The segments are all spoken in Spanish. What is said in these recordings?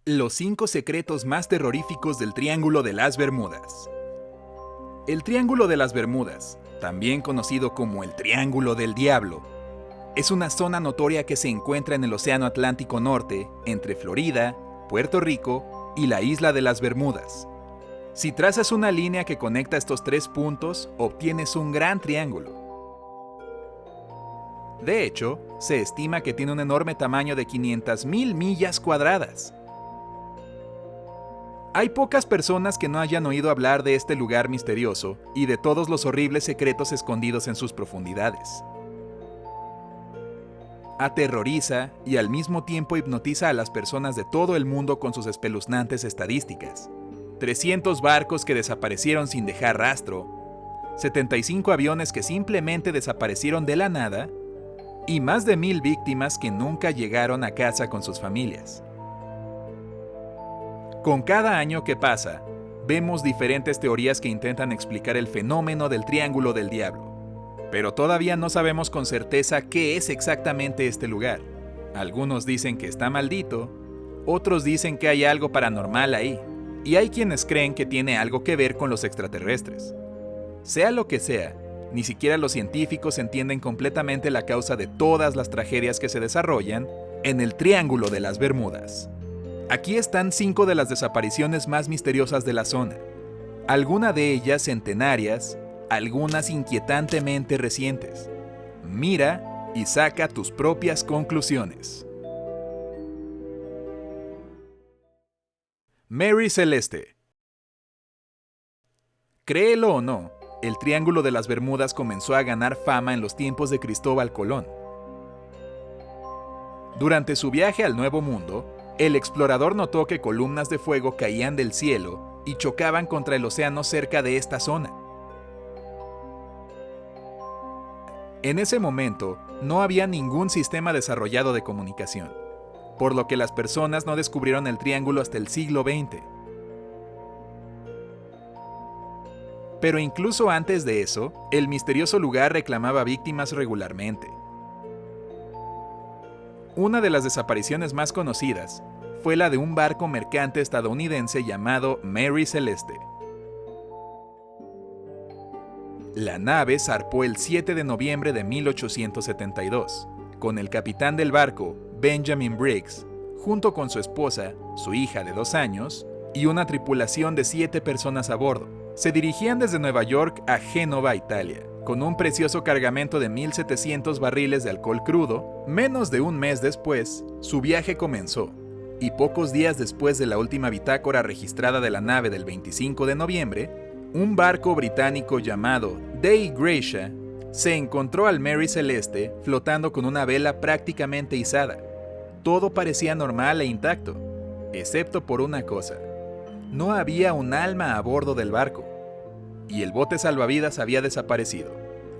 Los 5 secretos más terroríficos del Triángulo de las Bermudas. El Triángulo de las Bermudas, también conocido como el Triángulo del Diablo, es una zona notoria que se encuentra en el Océano Atlántico Norte, entre Florida, Puerto Rico y la isla de las Bermudas. Si trazas una línea que conecta estos 3 puntos, obtienes un gran triángulo. De hecho, se estima que tiene un enorme tamaño de 500,000 millas cuadradas. Hay pocas personas que no hayan oído hablar de este lugar misterioso y de todos los horribles secretos escondidos en sus profundidades. Aterroriza y al mismo tiempo hipnotiza a las personas de todo el mundo con sus espeluznantes estadísticas. 300 barcos que desaparecieron sin dejar rastro, 75 aviones que simplemente desaparecieron de la nada y más de 1,000 víctimas que nunca llegaron a casa con sus familias. Con cada año que pasa, vemos diferentes teorías que intentan explicar el fenómeno del Triángulo del Diablo, pero todavía no sabemos con certeza qué es exactamente este lugar. Algunos dicen que está maldito, otros dicen que hay algo paranormal ahí, y hay quienes creen que tiene algo que ver con los extraterrestres. Sea lo que sea, ni siquiera los científicos entienden completamente la causa de todas las tragedias que se desarrollan en el Triángulo de las Bermudas. Aquí están 5 de las desapariciones más misteriosas de la zona, algunas de ellas centenarias, algunas inquietantemente recientes. Mira y saca tus propias conclusiones. Mary Celeste. Créelo o no, el Triángulo de las Bermudas comenzó a ganar fama en los tiempos de Cristóbal Colón. Durante su viaje al Nuevo Mundo, el explorador notó que columnas de fuego caían del cielo y chocaban contra el océano cerca de esta zona. En ese momento, no había ningún sistema desarrollado de comunicación, por lo que las personas no descubrieron el triángulo hasta el siglo XX. Pero incluso antes de eso, el misterioso lugar reclamaba víctimas regularmente. Una de las desapariciones más conocidas fue la de un barco mercante estadounidense llamado Mary Celeste. La nave zarpó el 7 de noviembre de 1872, con el capitán del barco, Benjamin Briggs, junto con su esposa, su hija de 2 años, y una tripulación de 7 personas a bordo. Se dirigían desde Nueva York a Génova, Italia, con un precioso cargamento de 1,700 barriles de alcohol crudo. Menos de un mes después, su viaje comenzó, y pocos días después de la última bitácora registrada de la nave del 25 de noviembre, un barco británico llamado Dei Gratia se encontró al Mary Celeste flotando con una vela prácticamente izada. Todo parecía normal e intacto, excepto por una cosa: no había un alma a bordo del barco, y el bote salvavidas había desaparecido.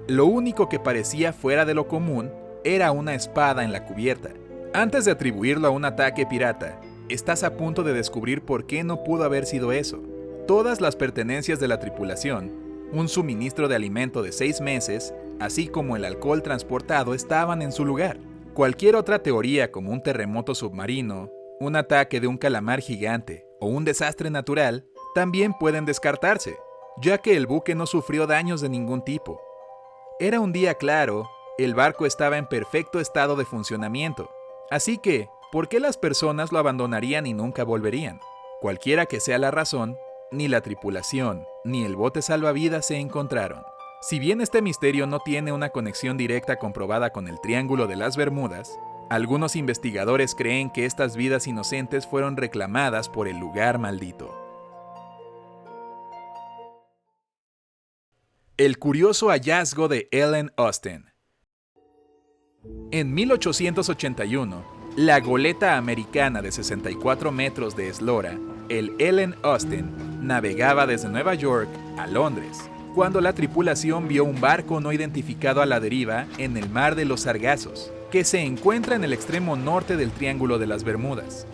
Lo único que parecía fuera de lo común era una espada en la cubierta. Antes de atribuirlo a un ataque pirata, estás a punto de descubrir por qué no pudo haber sido eso. Todas las pertenencias de la tripulación, un suministro de alimento de 6 meses, así como el alcohol transportado estaban en su lugar. Cualquier otra teoría, como un terremoto submarino, un ataque de un calamar gigante o un desastre natural, también pueden descartarse, ya que el buque no sufrió daños de ningún tipo. Era un día claro, el barco estaba en perfecto estado de funcionamiento, así que, ¿por qué las personas lo abandonarían y nunca volverían? Cualquiera que sea la razón, ni la tripulación ni el bote salvavidas se encontraron. Si bien este misterio no tiene una conexión directa comprobada con el Triángulo de las Bermudas, algunos investigadores creen que estas vidas inocentes fueron reclamadas por el lugar maldito. El curioso hallazgo de Ellen Austin. En 1881, la goleta americana de 64 metros de eslora, el Ellen Austin, navegaba desde Nueva York a Londres, cuando la tripulación vio un barco no identificado a la deriva en el Mar de los Sargazos, que se encuentra en el extremo norte del Triángulo de las Bermudas.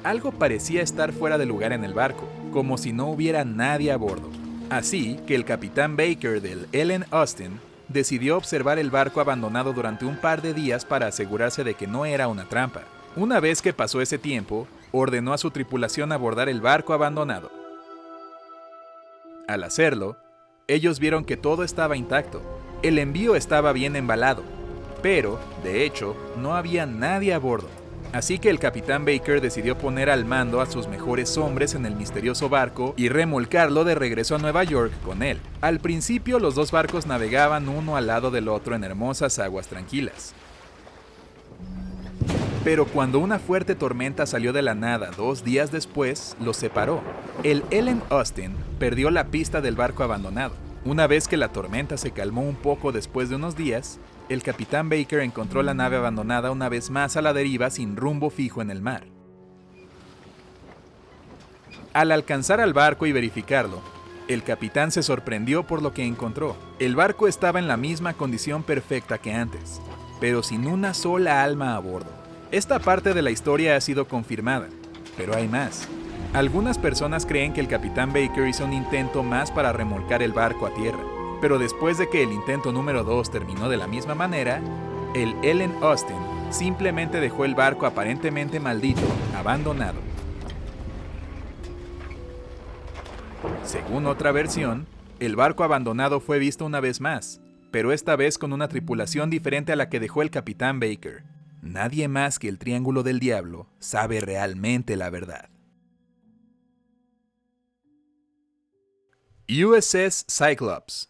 Algo parecía estar fuera de lugar en el barco, como si no hubiera nadie a bordo. Así que el capitán Baker del Ellen Austin decidió observar el barco abandonado durante un par de días para asegurarse de que no era una trampa. Una vez que pasó ese tiempo, ordenó a su tripulación abordar el barco abandonado. Al hacerlo, ellos vieron que todo estaba intacto. El envío estaba bien embalado, pero, de hecho, no había nadie a bordo. Así que el capitán Baker decidió poner al mando a sus mejores hombres en el misterioso barco y remolcarlo de regreso a Nueva York con él. Al principio, los dos barcos navegaban uno al lado del otro en hermosas aguas tranquilas. Pero cuando una fuerte tormenta salió de la nada 2 días después, los separó. El Ellen Austin perdió la pista del barco abandonado. Una vez que la tormenta se calmó un poco después de unos días, el capitán Baker encontró la nave abandonada una vez más a la deriva sin rumbo fijo en el mar. Al alcanzar al barco y verificarlo, el capitán se sorprendió por lo que encontró. El barco estaba en la misma condición perfecta que antes, pero sin una sola alma a bordo. Esta parte de la historia ha sido confirmada, pero hay más. Algunas personas creen que el capitán Baker hizo un intento más para remolcar el barco a tierra, pero después de que el intento número 2 terminó de la misma manera, el Ellen Austin simplemente dejó el barco aparentemente maldito, abandonado. Según otra versión, el barco abandonado fue visto una vez más, pero esta vez con una tripulación diferente a la que dejó el capitán Baker. Nadie más que el Triángulo del Diablo sabe realmente la verdad. USS Cyclops.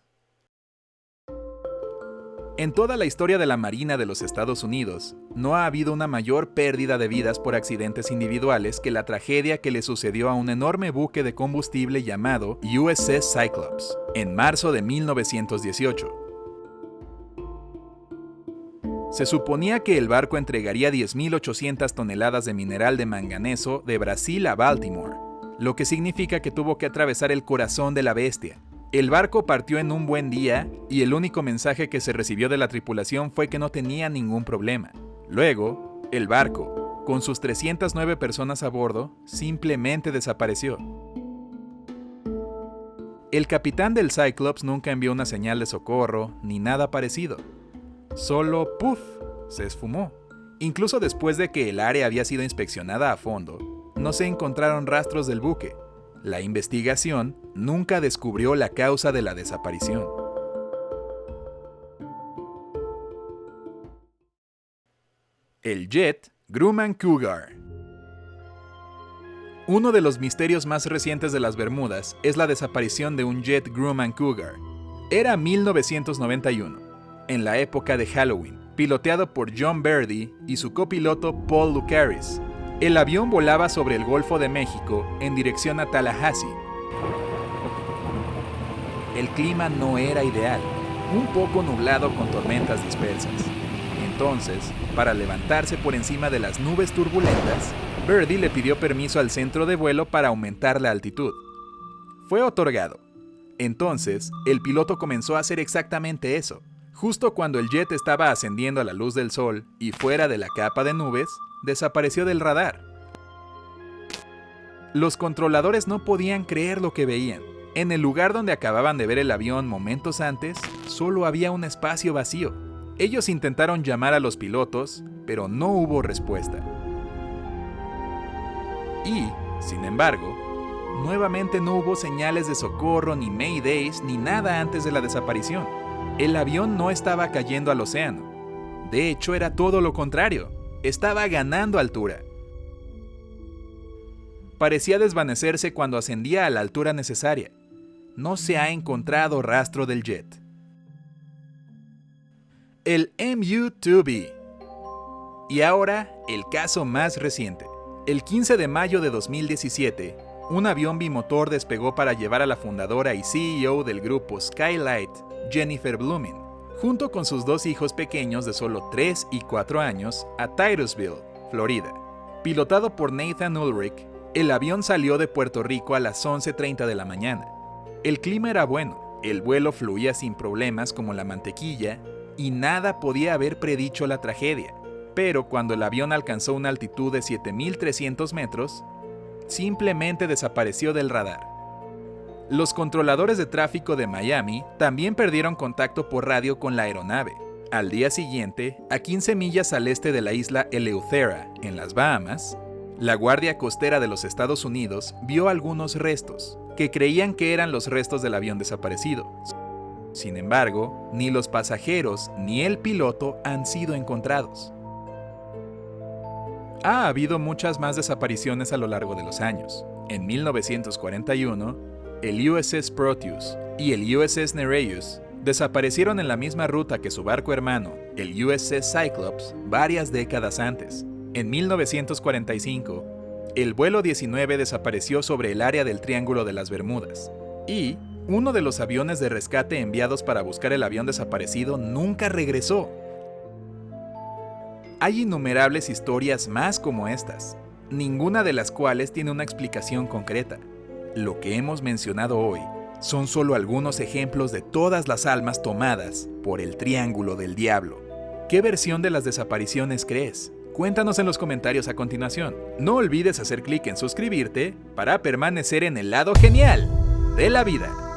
En toda la historia de la Marina de los Estados Unidos, no ha habido una mayor pérdida de vidas por accidentes individuales que la tragedia que le sucedió a un enorme buque de combustible llamado USS Cyclops, en marzo de 1918. Se suponía que el barco entregaría 10.800 toneladas de mineral de manganeso de Brasil a Baltimore, lo que significa que tuvo que atravesar el corazón de la bestia. El barco partió en un buen día y el único mensaje que se recibió de la tripulación fue que no tenía ningún problema. Luego, el barco, con sus 309 personas a bordo, simplemente desapareció. El capitán del Cyclops nunca envió una señal de socorro ni nada parecido. Solo ¡puf! Se esfumó. Incluso después de que el área había sido inspeccionada a fondo, no se encontraron rastros del buque. La investigación nunca descubrió la causa de la desaparición. El jet Grumman Cougar. Uno de los misterios más recientes de las Bermudas es la desaparición de un jet Grumman Cougar. Era 1991. En la época de Halloween, piloteado por John Verdi y su copiloto Paul Lucaris. El avión volaba sobre el Golfo de México en dirección a Tallahassee. El clima no era ideal, un poco nublado con tormentas dispersas. Entonces, para levantarse por encima de las nubes turbulentas, Verdi le pidió permiso al centro de vuelo para aumentar la altitud. Fue otorgado. Entonces, el piloto comenzó a hacer exactamente eso. Justo cuando el jet estaba ascendiendo a la luz del sol y fuera de la capa de nubes, desapareció del radar. Los controladores no podían creer lo que veían. En el lugar donde acababan de ver el avión momentos antes, solo había un espacio vacío. Ellos intentaron llamar a los pilotos, pero no hubo respuesta. Y, sin embargo, nuevamente no hubo señales de socorro, ni maydays, ni nada antes de la desaparición. El avión no estaba cayendo al océano. De hecho, era todo lo contrario. Estaba ganando altura. Parecía desvanecerse cuando ascendía a la altura necesaria. No se ha encontrado rastro del jet. El MU-2B. Y ahora, el caso más reciente. El 15 de mayo de 2017, un avión bimotor despegó para llevar a la fundadora y CEO del grupo Skylight, Jennifer Blumen, junto con sus 2 hijos pequeños de solo 3 y 4 años, a Titusville, Florida. Pilotado por Nathan Ulrich, el avión salió de Puerto Rico a las 11:30 de la mañana. El clima era bueno, el vuelo fluía sin problemas como la mantequilla, y nada podía haber predicho la tragedia. Pero cuando el avión alcanzó una altitud de 7.300 metros, simplemente desapareció del radar. Los controladores de tráfico de Miami también perdieron contacto por radio con la aeronave. Al día siguiente, a 15 millas al este de la isla Eleuthera, en las Bahamas, la Guardia Costera de los Estados Unidos vio algunos restos, que creían que eran los restos del avión desaparecido. Sin embargo, ni los pasajeros ni el piloto han sido encontrados. Ha habido muchas más desapariciones a lo largo de los años. En 1941, el USS Proteus y el USS Nereus desaparecieron en la misma ruta que su barco hermano, el USS Cyclops, varias décadas antes. En 1945, el vuelo 19 desapareció sobre el área del Triángulo de las Bermudas, y uno de los aviones de rescate enviados para buscar el avión desaparecido nunca regresó. Hay innumerables historias más como estas, ninguna de las cuales tiene una explicación concreta. Lo que hemos mencionado hoy son solo algunos ejemplos de todas las almas tomadas por el Triángulo del Diablo. ¿Qué versión de las desapariciones crees? Cuéntanos en los comentarios a continuación. No olvides hacer clic en suscribirte para permanecer en el lado genial de la vida.